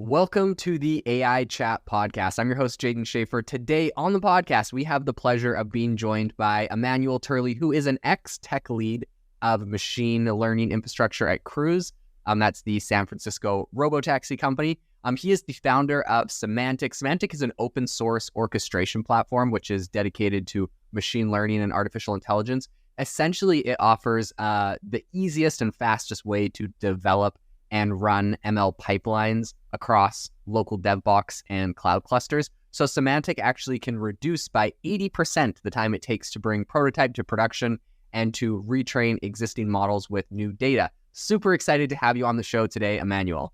Welcome to the AI Chat Podcast. I'm your host, Jaden Schaefer. Today on the podcast, we have the pleasure of being joined by Emmanuel Turley, who is an ex-tech lead of machine learning infrastructure at Cruise. That's the San Francisco robotaxi company. He is the founder of Semantic. Semantic is an open source orchestration platform, which is dedicated to machine learning and artificial intelligence. Essentially, it offers the easiest and fastest way to develop and run ML pipelines across local DevBox and cloud clusters. So Semantic actually can reduce by 80% the time it takes to bring prototype to production and to retrain existing models with new data. Super excited to have you on the show today, Emmanuel.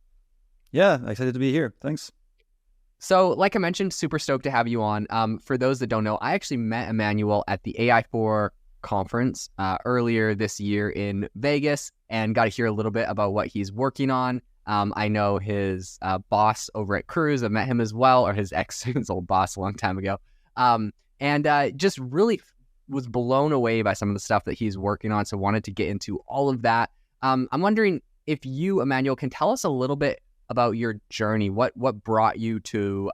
Yeah, excited to be here. Thanks. So like I mentioned, super stoked to have you on. For those that don't know, I actually met Emmanuel at the AI4 conference earlier this year in Vegas and got to hear a little bit about what he's working on. I know his boss over at Cruise. I met him as well, or his his old boss a long time ago. And just really was blown away by some of the stuff that he's working on. So wanted to get into all of that. I'm wondering if you, Emmanuel, can tell us a little bit about your journey. What brought you to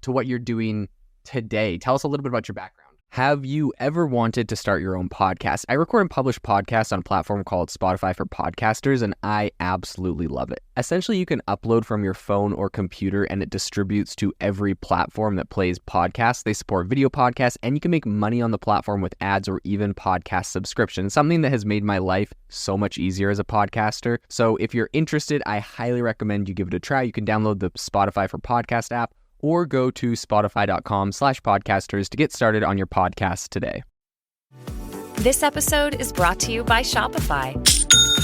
what you're doing today? Tell us a little bit about your background. Have you ever wanted to start your own podcast? I record and publish podcasts on a platform called Spotify for Podcasters, and I absolutely love it. Essentially, you can upload from your phone or computer, and it distributes to every platform that plays podcasts. They support video podcasts, and you can make money on the platform with ads or even podcast subscriptions, something that has made my life so much easier as a podcaster. So if you're interested, I highly recommend you give it a try. You can download the Spotify for Podcast app, or go to spotify.com/podcasters to get started on your podcast today. This episode is brought to you by Shopify.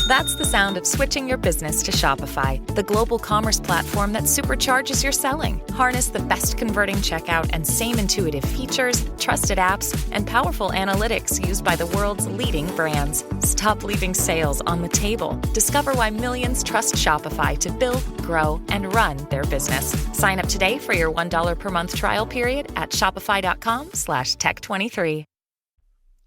That's the sound of switching your business to Shopify, the global commerce platform that supercharges your selling. Harness the best converting checkout and same intuitive features, trusted apps, and powerful analytics used by the world's leading brands. Stop leaving sales on the table. Discover why millions trust Shopify to build, grow, and run their business. Sign up today for your $1 per month trial period at shopify.com/tech23.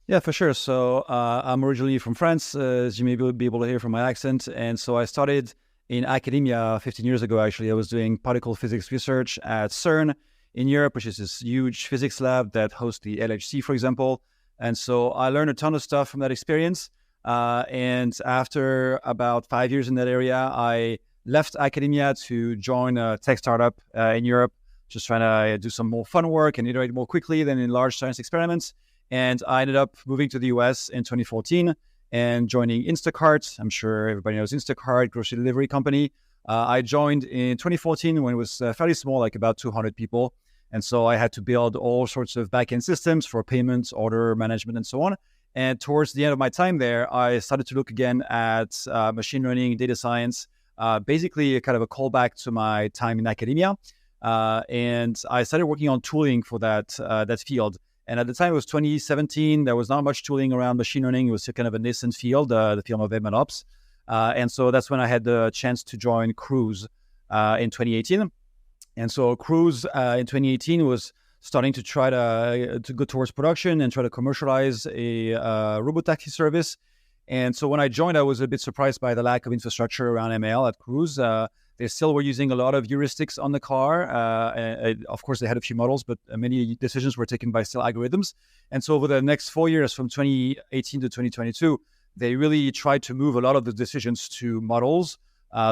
Yeah, for sure. So I'm originally from France, as you may be able to hear from my accent. And so I started in academia 15 years ago, actually. I was doing particle physics research at CERN in Europe, which is this huge physics lab that hosts the LHC, for example. And so I learned a ton of stuff from that experience. And after about 5 years in that area, I left academia to join a tech startup in Europe, just trying to do some more fun work and iterate more quickly than in large science experiments. And I ended up moving to the US in 2014 and joining Instacart. I'm sure everybody knows Instacart, grocery delivery company. I joined in 2014 when it was fairly small, like about 200 people. And so I had to build all sorts of backend systems for payments, order management, and so on. And towards the end of my time there, I started to look again at machine learning, data science, basically a kind of a callback to my time in academia. And I started working on tooling for that field. And at the time, it was 2017. There was not much tooling around machine learning. It was kind of a nascent field, the field of MLOps. And so that's when I had the chance to join Cruise in 2018. And so Cruise in 2018 was starting to try to go towards production and try to commercialize a robotaxi service. And so when I joined, I was a bit surprised by the lack of infrastructure around ML at Cruise. They still were using a lot of heuristics on the car. Of course, they had a few models, but many decisions were taken by still algorithms. And so over the next 4 years, from 2018 to 2022, they really tried to move a lot of the decisions to models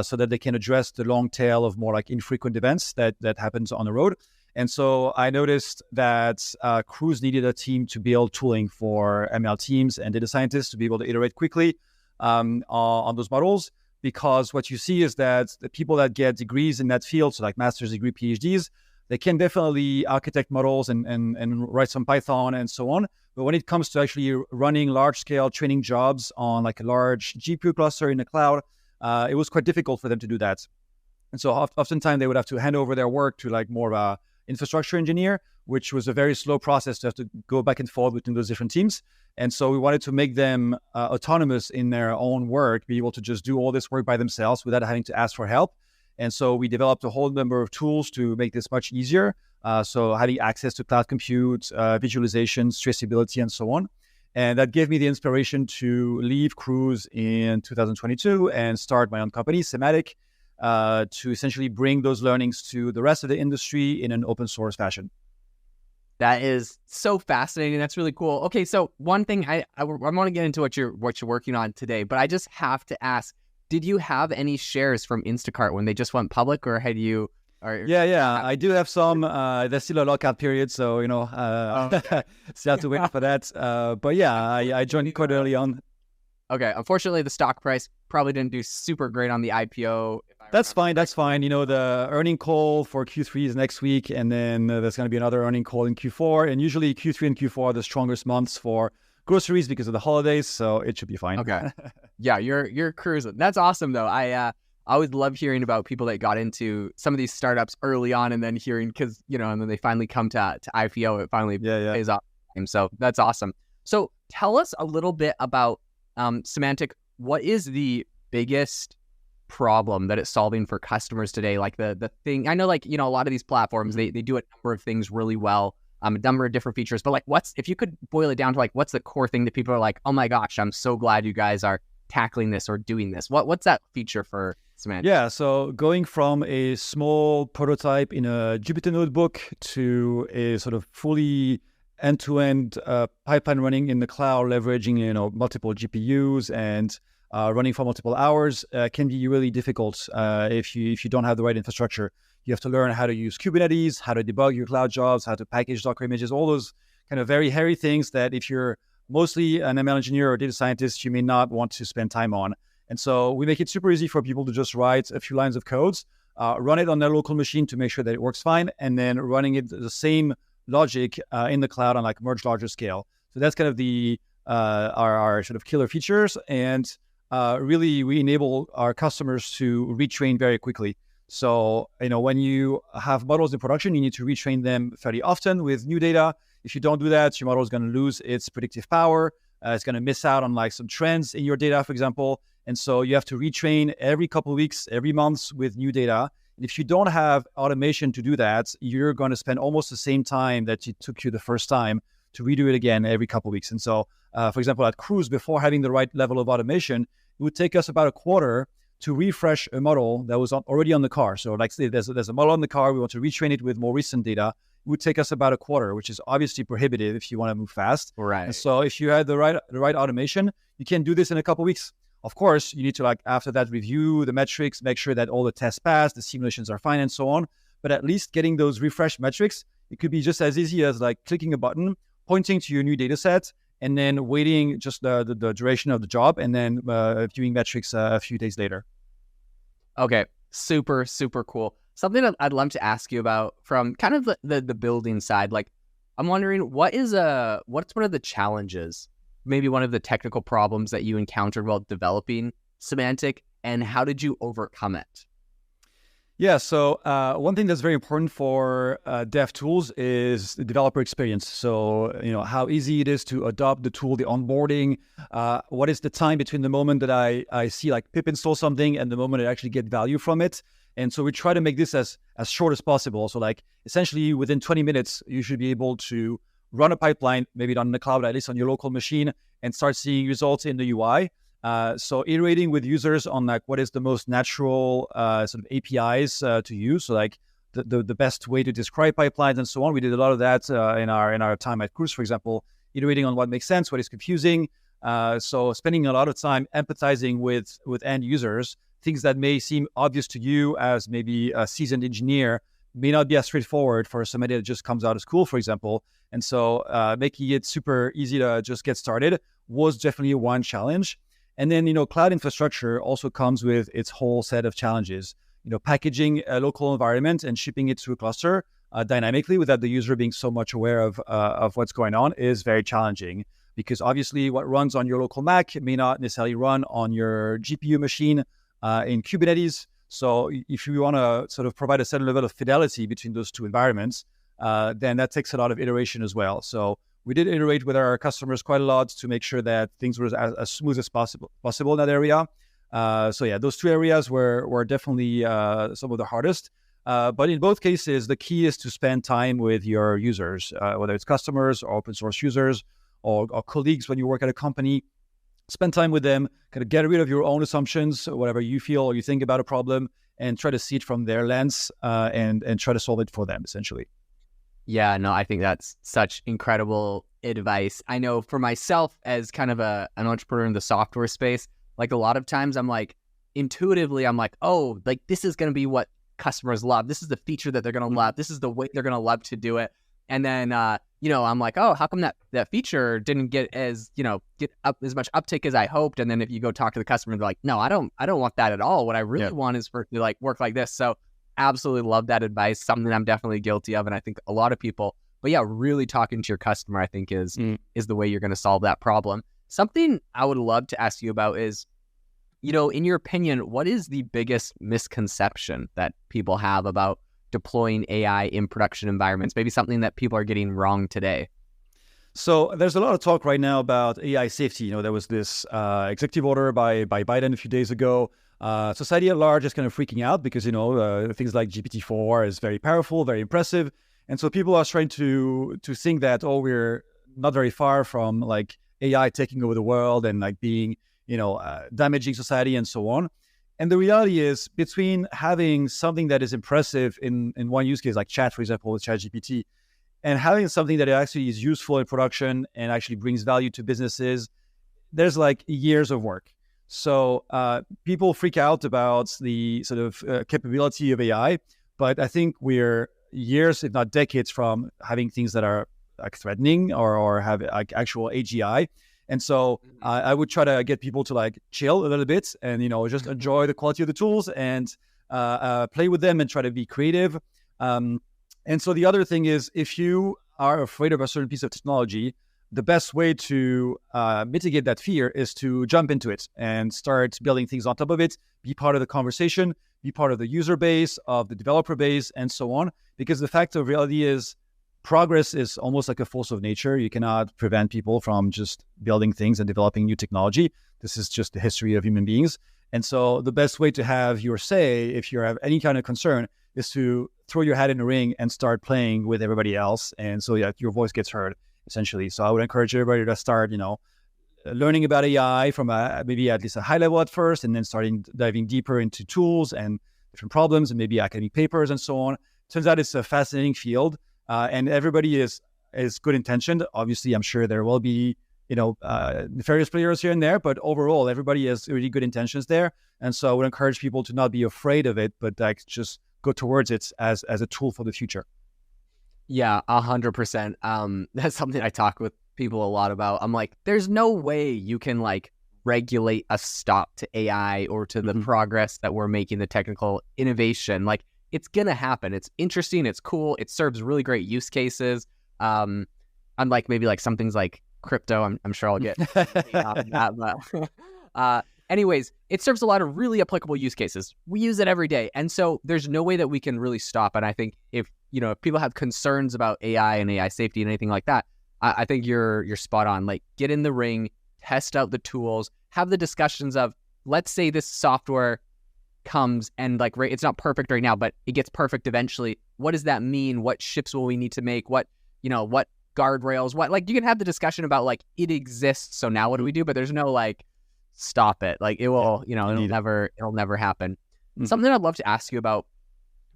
so that they can address the long tail of more like infrequent events that happens on the road. And so I noticed that Cruise needed a team to build tooling for ML teams and data scientists to be able to iterate quickly on those models. Because what you see is that the people that get degrees in that field, so like master's degree, PhDs, they can definitely architect models and write some Python and so on. But when it comes to actually running large-scale training jobs on like a large GPU cluster in the cloud, it was quite difficult for them to do that. And so oftentimes they would have to hand over their work to like more of a infrastructure engineer, which was a very slow process to have to go back and forth between those different teams. And so we wanted to make them autonomous in their own work, be able to just do all this work by themselves without having to ask for help. And so we developed a whole number of tools to make this much easier. So having access to cloud compute, visualizations, traceability, and so on. And that gave me the inspiration to leave Cruise in 2022 and start my own company, Semantic, to essentially bring those learnings to the rest of the industry in an open source fashion. That is so fascinating. That's really cool. Okay, so one thing I want to get into what you're working on today, but I just have to ask: did you have any shares from Instacart when they just went public, or had you? Yeah, I do have some. There's still a lockout period, so still have to wait for that. But yeah, I joined quite early on. Okay, unfortunately, the stock price probably didn't do super great on the IPO. That's fine. The earning call for Q3 is next week, and then there's going to be another earning call in Q4. And usually Q3 and Q4 are the strongest months for groceries because of the holidays, so it should be fine. Okay. Yeah, you're cruising. That's awesome, though. I always love hearing about people that got into some of these startups early on, and then hearing because and then they finally come to IPO. It finally pays off. So that's awesome. So tell us a little bit about Semantic. What is the biggest problem that it's solving for customers today? Like the thing, I know, like, a lot of these platforms, they do a number of things really well, a number of different features, but like, if you could boil it down to like, what's the core thing that people are like, oh my gosh, I'm so glad you guys are tackling this or doing this? What's that feature for Semantic? Yeah, so going from a small prototype in a Jupyter notebook to a sort of fully end-to-end pipeline running in the cloud, leveraging multiple GPUs and running for multiple hours can be really difficult if you don't have the right infrastructure. You have to learn how to use Kubernetes, how to debug your cloud jobs, how to package Docker images, all those kind of very hairy things that if you're mostly an ML engineer or data scientist, you may not want to spend time on. And so we make it super easy for people to just write a few lines of codes, run it on their local machine to make sure that it works fine, and then running it the same logic in the cloud on like much larger scale. So that's kind of the our sort of killer features, and really we enable our customers to retrain very quickly. So when you have models in production, you need to retrain them fairly often with new data. If you don't do that, your model is going to lose its predictive power. It's going to miss out on like some trends in your data, for example. And so you have to retrain every couple of weeks, every month with new data. And if you don't have automation to do that, you're going to spend almost the same time that it took you the first time to redo it again every couple of weeks. And so, for example, at Cruise, before having the right level of automation, it would take us about a quarter to refresh a model that was already on the car. So like there's a model on the car, we want to retrain it with more recent data. It would take us about a quarter, which is obviously prohibitive if you want to move fast. Right. And so if you had the right automation, you can do this in a couple of weeks. Of course, you need to after that review the metrics, make sure that all the tests pass, the simulations are fine, and so on. But at least getting those refresh metrics, it could be just as easy as like clicking a button, pointing to your new data set, and then waiting just the duration of the job, and then viewing metrics a few days later. Okay, super, super cool. Something that I'd love to ask you about from kind of the building side. Like, I'm wondering what's one of the challenges, maybe one of the technical problems that you encountered while developing Semantic, and how did you overcome it? Yeah, so one thing that's very important for dev tools is the developer experience. So, how easy it is to adopt the tool, the onboarding. What is the time between the moment that I see like pip install something and the moment I actually get value from it? And so we try to make this as short as possible. So like essentially within 20 minutes, you should be able to run a pipeline, maybe not in the cloud, at least on your local machine, and start seeing results in the UI. So iterating with users on like what is the most natural sort of APIs to use. So like the best way to describe pipelines and so on. We did a lot of that in our time at Cruise, for example, iterating on what makes sense, what is confusing. So spending a lot of time empathizing with end users. Things that may seem obvious to you as maybe a seasoned engineer may not be as straightforward for somebody that just comes out of school, for example. And so making it super easy to just get started was definitely one challenge. And then, cloud infrastructure also comes with its whole set of challenges. Packaging a local environment and shipping it to a cluster dynamically without the user being so much aware of what's going on is very challenging, because obviously what runs on your local Mac may not necessarily run on your GPU machine in Kubernetes. So if you want to sort of provide a certain level of fidelity between those two environments, then that takes a lot of iteration as well. So we did iterate with our customers quite a lot to make sure that things were as smooth as possible in that area. So yeah, those two areas were definitely some of the hardest. But in both cases, the key is to spend time with your users, whether it's customers or open source users or colleagues when you work at a company. Spend time with them, kind of get rid of your own assumptions, whatever you feel or you think about a problem, and try to see it from their lens and try to solve it for them, essentially. Yeah, no, I think that's such incredible advice. I know for myself as kind of an entrepreneur in the software space, like a lot of times I'm like, intuitively, I'm like, oh, like this is going to be what customers love. This is the feature that they're going to love. This is the way they're going to love to do it. And then, I'm like, oh, how come that feature didn't get as much uptake as I hoped? And then if you go talk to the customer, they're like, no, I don't want that at all. What I really want is for it to like work like this. So absolutely love that advice. Something I'm definitely guilty of. And I think a lot of people, but yeah, really talking to your customer, I think is the way you're going to solve that problem. Something I would love to ask you about is, in your opinion, what is the biggest misconception that people have about deploying AI in production environments? Maybe something that people are getting wrong today. So there's a lot of talk right now about AI safety. There was this executive order by Biden a few days ago. Society at large is kind of freaking out because, things like GPT-4 is very powerful, very impressive. And so people are trying to think that, we're not very far from like AI taking over the world and like being, damaging society and so on. And the reality is, between having something that is impressive in one use case, like chat, for example, with ChatGPT, and having something that actually is useful in production and actually brings value to businesses, there's like years of work. So people freak out about the sort of capability of AI, but I think we're years, if not decades, from having things that are like threatening or have like actual AGI. And so I would try to get people to like chill a little bit and, just enjoy the quality of the tools and play with them and try to be creative. And so the other thing is, if you are afraid of a certain piece of technology, the best way to mitigate that fear is to jump into it and start building things on top of it, be part of the conversation, be part of the user base, of the developer base, and so on. Because the fact of reality is, progress is almost like a force of nature. You cannot prevent people from just building things and developing new technology. This is just the history of human beings. And so the best way to have your say, if you have any kind of concern, is to throw your hat in the ring and start playing with everybody else. And so your voice gets heard, essentially. So I would encourage everybody to start, learning about AI from maybe at least a high level at first, and then starting diving deeper into tools and different problems and maybe academic papers and so on. Turns out it's a fascinating field. And everybody is good intentioned. Obviously, I'm sure there will be, nefarious players here and there, but overall, everybody has really good intentions there. And so I would encourage people to not be afraid of it, but like just go towards it as a tool for the future. Yeah, 100%. That's something I talk with people a lot about. I'm like, there's no way you can like regulate a stop to AI or to the progress that we're making, the technical innovation. Like, it's going to happen. It's interesting. It's cool. It serves really great use cases. Unlike maybe like some things like crypto, I'm sure I'll get off of that. But anyways, it serves a lot of really applicable use cases. We use it every day. And so there's no way that we can really stop. And I think if people have concerns about AI and AI safety and anything like that, I think you're spot on. Like, get in the ring, test out the tools, have the discussions of, let's say this software comes and like, right, it's not perfect right now, but it gets perfect eventually. What does that mean? What shifts will we need to make? What guardrails, like you can have the discussion about like, it exists. So now what do we do? But there's no like, stop it. Like it will, it'll never happen. Something I'd love to ask you about,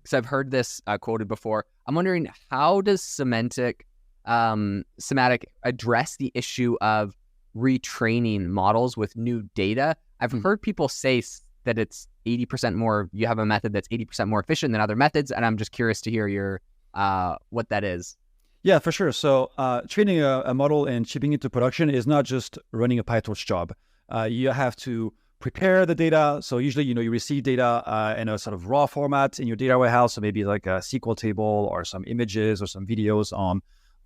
because I've heard this quoted before. I'm wondering, how does Semantic address the issue of retraining models with new data? I've heard people say that it's 80% more, you have a method that's 80% more efficient than other methods. And I'm just curious to hear your, what that is. Yeah, for sure. So training a model and shipping it to production is not just running a PyTorch job. You have to prepare the data. So usually, you receive data in a sort of raw format in your data warehouse. So maybe like a SQL table or some images or some videos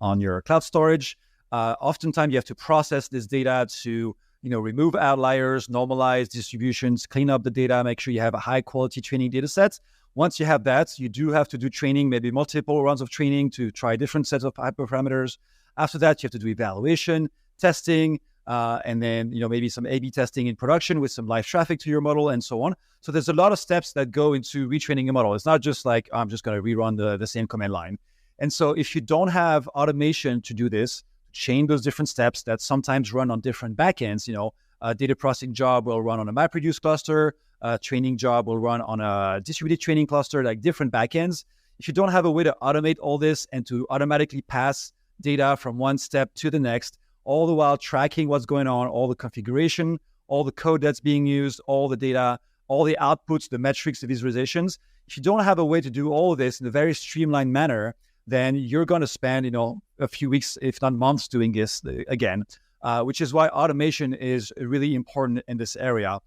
on your cloud storage. Oftentimes, you have to process this data to remove outliers, normalize distributions, clean up the data, make sure you have a high quality training data set. Once you have that, you do have to do training, maybe multiple rounds of training to try different sets of hyperparameters. After that, you have to do evaluation, testing, and then maybe some A/B testing in production with some live traffic to your model and so on. So there's a lot of steps that go into retraining a model. It's not just like, I'm just going to rerun the same command line. And so if you don't have automation to do this, chain those different steps that sometimes run on different backends, A data processing job will run on a MapReduce cluster. A training job will run on a distributed training cluster, like different backends. If you don't have a way to automate all this and to automatically pass data from one step to the next, all the while tracking what's going on, all the configuration, all the code that's being used, all the data, all the outputs, the metrics, the visualizations. If you don't have a way to do all of this in a very streamlined manner, then you're going to spend, a few weeks, if not months, doing this again, which is why automation is really important in this area.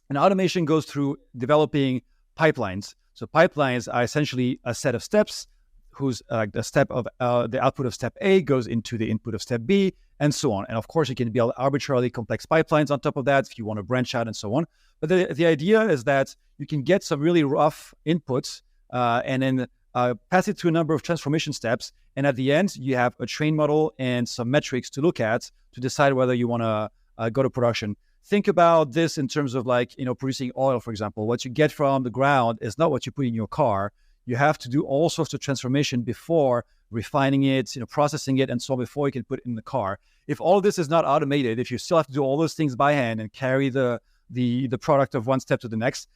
And automation goes through developing pipelines. So pipelines are essentially a set of steps whose the step of the output of step A goes into the input of step B, and so on. And of course, you can build arbitrarily complex pipelines on top of that if you want to branch out and so on. But the idea is that you can get some really rough inputs and then pass it through a number of transformation steps. And at the end, you have a trained model and some metrics to look at to decide whether you want to go to production. Think about this in terms of producing oil, for example. What you get from the ground is not what you put in your car. You have to do all sorts of transformation before refining it, processing it, and so on before you can put it in the car. If all of this is not automated, if you still have to do all those things by hand and carry the product of one step to the next,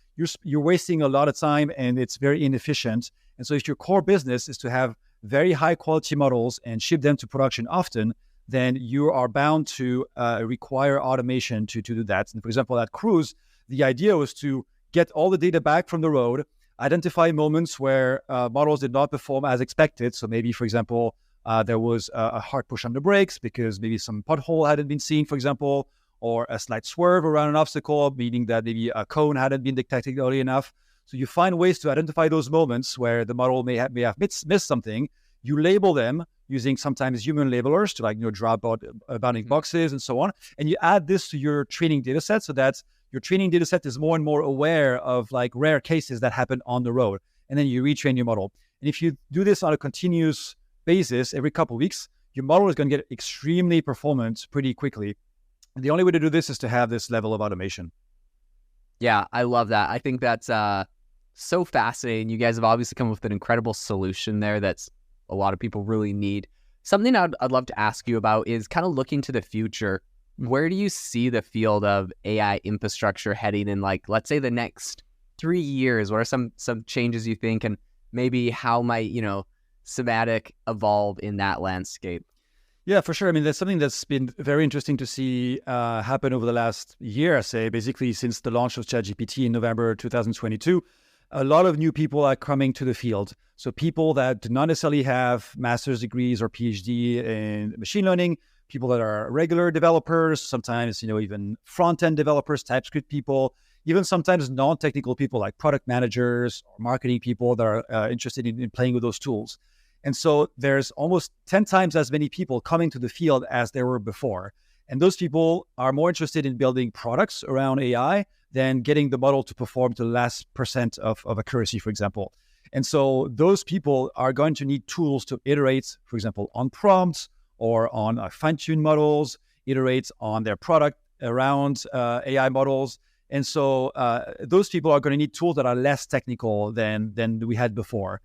you're wasting a lot of time and it's very inefficient. And so if your core business is to have very high quality models and ship them to production often, then you are bound to require automation to do that. And for example, at Cruise, the idea was to get all the data back from the road, identify moments where models did not perform as expected. So maybe, for example, there was a hard push on the brakes because maybe some pothole hadn't been seen, for example, or a slight swerve around an obstacle, meaning that maybe a cone hadn't been detected early enough. So you find ways to identify those moments where the model may have missed something. You label them using sometimes human labelers to draw bounding boxes and so on. And you add this to your training data set so that your training data set is more and more aware of rare cases that happen on the road. And then you retrain your model. And if you do this on a continuous basis every couple of weeks, your model is going to get extremely performant pretty quickly. And the only way to do this is to have this level of automation. Yeah, I love that. I think that's so fascinating. You guys have obviously come up with an incredible solution there that's a lot of people really need. Something I'd love to ask you about is kind of looking to the future. Where do you see the field of AI infrastructure heading in, let's say the next 3 years? What are some changes you think, and maybe how might, Cymatic evolve in that landscape? Yeah, for sure. I mean, that's something that's been very interesting to see happen over the last year, I say, basically since the launch of ChatGPT in November 2022. A lot of new people are coming to the field. So people that do not necessarily have master's degrees or PhD in machine learning, people that are regular developers, sometimes, even front-end developers, TypeScript people, even sometimes non-technical people like product managers or marketing people that are interested in playing with those tools. And so there's almost 10 times as many people coming to the field as there were before. And those people are more interested in building products around AI than getting the model to perform to the last percent of accuracy, for example. And so those people are going to need tools to iterate, for example, on prompts or on fine-tuned models, iterate on their product around AI models. And so those people are going to need tools that are less technical than we had before.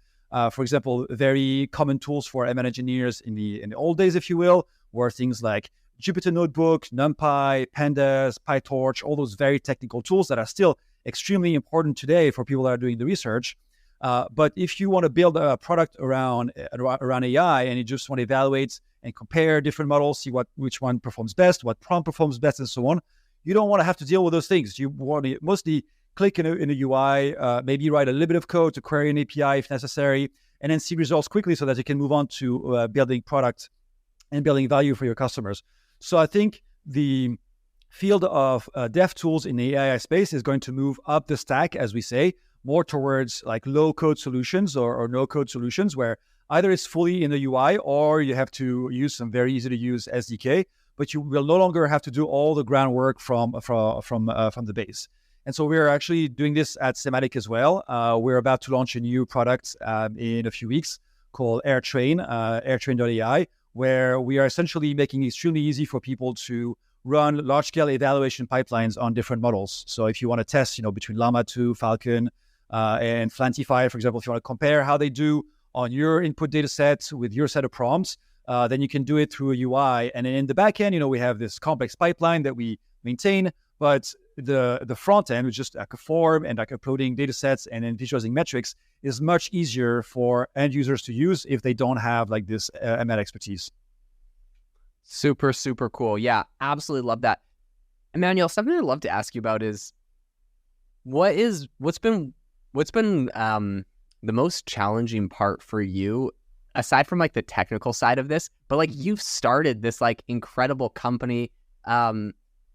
For example, very common tools for ML engineers in the old days, if you will, were things like Jupyter Notebook, NumPy, Pandas, PyTorch, all those very technical tools that are still extremely important today for people that are doing the research. But if you want to build a product around AI and you just want to evaluate and compare different models, see which one performs best, what prompt performs best, and so on, you don't want to have to deal with those things. You want to mostly click in a UI, maybe write a little bit of code to query an API if necessary, and then see results quickly so that you can move on to building product and building value for your customers. So I think the field of dev tools in the AI space is going to move up the stack, as we say, more towards low-code solutions or no-code solutions where either it's fully in the UI or you have to use some very easy-to-use SDK, but you will no longer have to do all the groundwork from the base. And so we're actually doing this at Cymatic as well. We're about to launch a new product in a few weeks called AirTrain, airtrain.ai, where we are essentially making it extremely easy for people to run large-scale evaluation pipelines on different models. So if you want to test, between Llama 2, Falcon, and Flantify, for example, if you want to compare how they do on your input data set with your set of prompts, then you can do it through a UI. And then in the back end, we have this complex pipeline that we maintain, but the front end, which is just like a form and like uploading data sets and then visualizing metrics, is much easier for end users to use if they don't have like this ML expertise. Super, super cool. Yeah, absolutely love that. Emmanuel, something I'd love to ask you about is what's been the most challenging part for you, aside from like the technical side of this, but like you've started this like incredible company.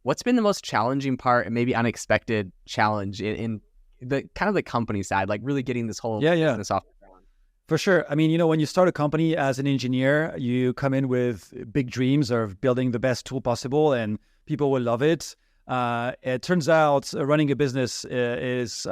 What's been the most challenging part and maybe unexpected challenge in the kind of the company side, like really getting this whole business off the ground? For sure. I mean, when you start a company as an engineer, you come in with big dreams of building the best tool possible and people will love it. It turns out running a business is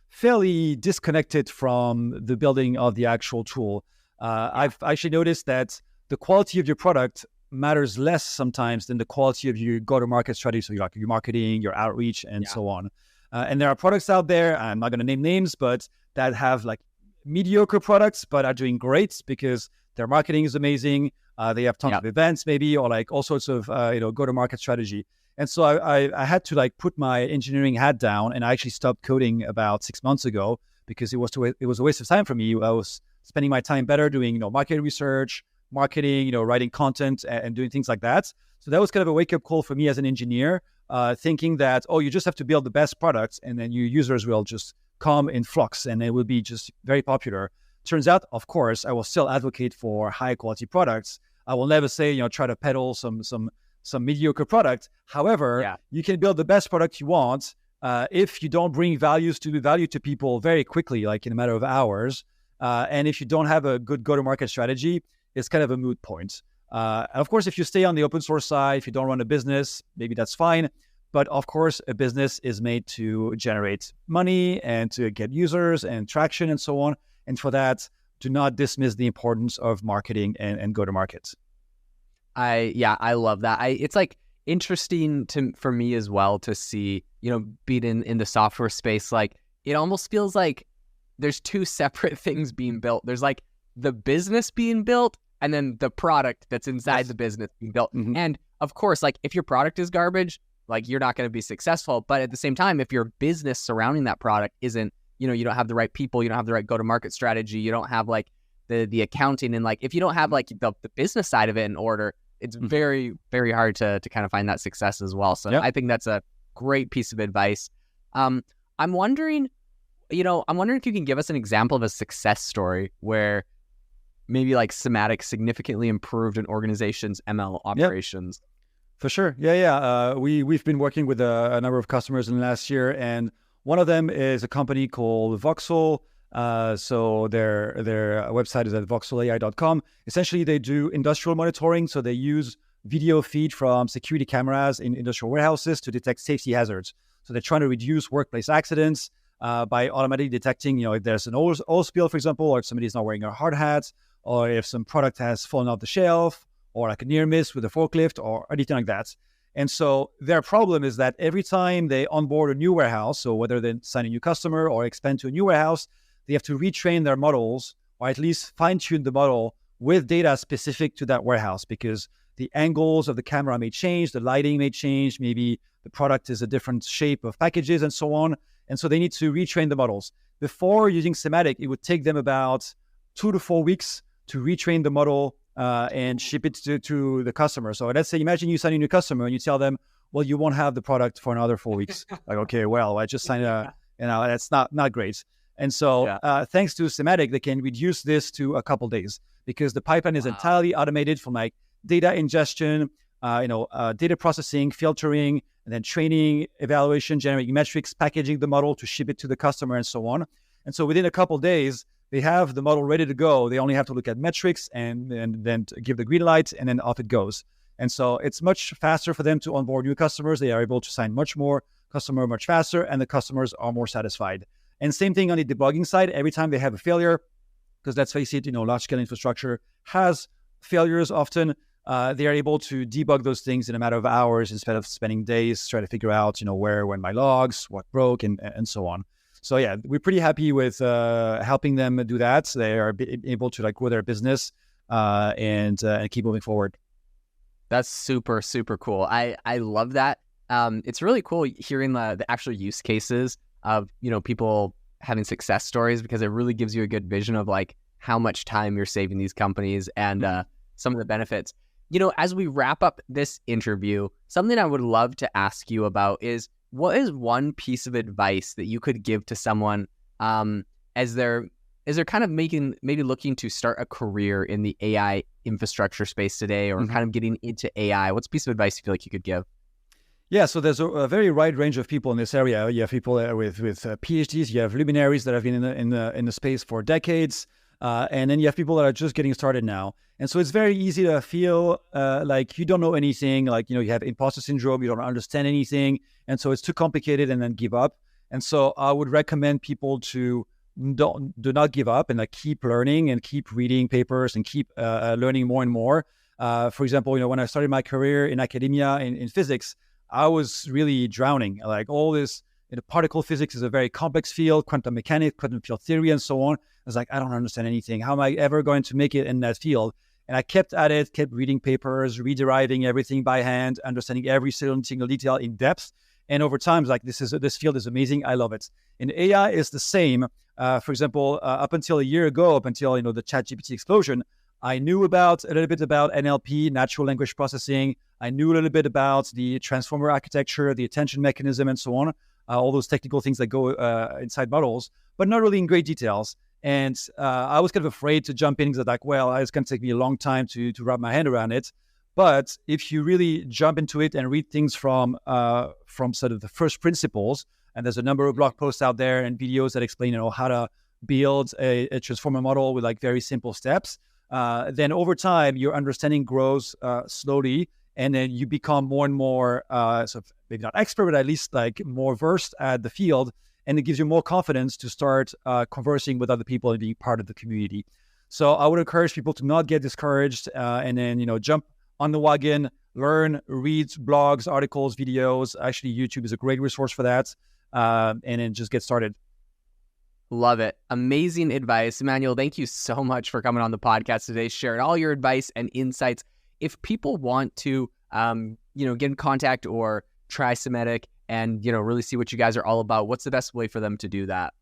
fairly disconnected from the building of the actual tool. I've actually noticed that the quality of your product matters less sometimes than the quality of your go-to-market strategy. So your marketing, your outreach, and so on. And there are products out there, I'm not going to name names, but that have like mediocre products, but are doing great because their marketing is amazing. They have tons of events maybe, or like all sorts of, go-to-market strategy. And so I had to like put my engineering hat down, and I actually stopped coding about 6 months ago because it was a waste of time for me. I was spending my time better doing, market research, marketing, writing content and doing things like that. So that was kind of a wake-up call for me as an engineer, thinking that, you just have to build the best products and then your users will just come in flux and it will be just very popular. Turns out, of course, I will still advocate for high-quality products. I will never say, try to peddle some mediocre product. However, you can build the best product you want if you don't bring value to people very quickly, like in a matter of hours. And if you don't have a good go-to-market strategy, it's kind of a moot point. And of course, if you stay on the open source side, if you don't run a business, maybe that's fine. But of course, a business is made to generate money and to get users and traction and so on. And for that, do not dismiss the importance of marketing and go-to-market. I love that. It's like interesting for me as well to see, being in the software space, like it almost feels like there's two separate things being built. There's like the business being built and then the product that's inside the business being built. Mm-hmm. And of course, like if your product is garbage, like you're not going to be successful. But at the same time, if your business surrounding that product isn't, you don't have the right people, you don't have the right go-to-market strategy, you don't have like the accounting, and like if you don't have like the business side of it in order, it's very, very hard to kind of find that success as well. So I think that's a great piece of advice. I'm wondering if you can give us an example of a success story where maybe like Simatic significantly improved an organization's ML operations. Yep. For sure. We've been working with a number of customers in the last year, and one of them is a company called Voxel. So their website is at voxelai.com. Essentially, they do industrial monitoring. So they use video feed from security cameras in industrial warehouses to detect safety hazards. So they're trying to reduce workplace accidents by automatically detecting, if there's an oil spill, for example, or if somebody's not wearing a hard hat, or if some product has fallen off the shelf, or like a near miss with a forklift, or anything like that. And so their problem is that every time they onboard a new warehouse, so whether they sign a new customer or expand to a new warehouse, they have to retrain their models, or at least fine-tune the model with data specific to that warehouse, because the angles of the camera may change, the lighting may change, maybe the product is a different shape of packages and so on. And so they need to retrain the models. Before using Simatic, it would take them about 2 to 4 weeks to retrain the model and ship it to the customer. So let's say, imagine you sign a new customer and you tell them, well, you won't have the product for another 4 weeks. Like, okay, well, I just signed that's not great. And so thanks to Simatic, they can reduce this to a couple days because the pipeline is entirely automated from like data ingestion, data processing, filtering, and then training, evaluation, generating metrics, packaging the model to ship it to the customer, and so on. And so within a couple days, they have the model ready to go. They only have to look at metrics and then give the green light, and then off it goes. And so it's much faster for them to onboard new customers. They are able to sign much more customer much faster, and the customers are more satisfied. And same thing on the debugging side. Every time they have a failure, because let's face it, large-scale infrastructure has failures often. They are able to debug those things in a matter of hours instead of spending days trying to figure out, where went my logs, what broke, and so on. So yeah, we're pretty happy with helping them do that. So they are able to grow their business and keep moving forward. That's super, super cool. I love that. It's really cool hearing the actual use cases of, people having success stories, because it really gives you a good vision of like how much time you're saving these companies and some of the benefits. As we wrap up this interview, something I would love to ask you about is, what is one piece of advice that you could give to someone as they're kind of maybe looking to start a career in the AI infrastructure space today, or kind of getting into AI? What's a piece of advice you feel like you could give? Yeah, so there's a very wide range of people in this area. You have people with PhDs, you have luminaries that have been in the space for decades, and then you have people that are just getting started now. And so it's very easy to feel like you don't know anything, like you have imposter syndrome, you don't understand anything, and so it's too complicated, and then give up. And so I would recommend people to do not give up, and like keep learning and keep reading papers and keep learning more and more. For example, when I started my career in academia in physics, I was really drowning. Like all this, particle physics is a very complex field, quantum mechanics, quantum field theory, and so on. I was like, I don't understand anything. How am I ever going to make it in that field? And I kept at it, kept reading papers, rederiving everything by hand, understanding every single detail in depth. And over time, like this field is amazing. I love it. And AI is the same. For example, up until a year ago, up until the ChatGPT explosion, I knew a little bit about NLP, natural language processing. I knew a little bit about the transformer architecture, the attention mechanism, and so on, all those technical things that go inside models, but not really in great details. And I was kind of afraid to jump in because I was like, well, it's going to take me a long time to wrap my hand around it. But if you really jump into it and read things from sort of the first principles, and there's a number of blog posts out there and videos that explain, how to build a transformer model with like very simple steps, then over time, your understanding grows slowly, and then you become more and more, sort of maybe not expert, but at least like more versed at the field, and it gives you more confidence to start conversing with other people and being part of the community. So I would encourage people to not get discouraged, and then jump on the wagon, learn, read blogs, articles, videos. Actually, YouTube is a great resource for that, and then just get started. Love it. Amazing advice. Emmanuel, thank you so much for coming on the podcast today, sharing all your advice and insights. If people want to, get in contact or try Semantic and, really see what you guys are all about, what's the best way for them to do that?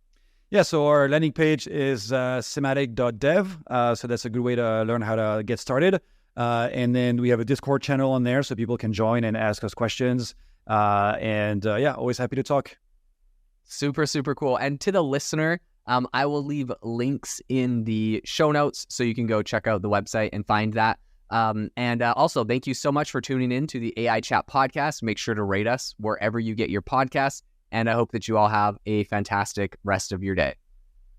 Yeah, so our landing page is semantic.dev. So that's a good way to learn how to get started. And then we have a Discord channel on there so people can join and ask us questions. Always happy to talk. Super, super cool. And to the listener, I will leave links in the show notes so you can go check out the website and find that. Also, thank you so much for tuning in to the AI Chat podcast. Make sure to rate us wherever you get your podcasts. And I hope that you all have a fantastic rest of your day.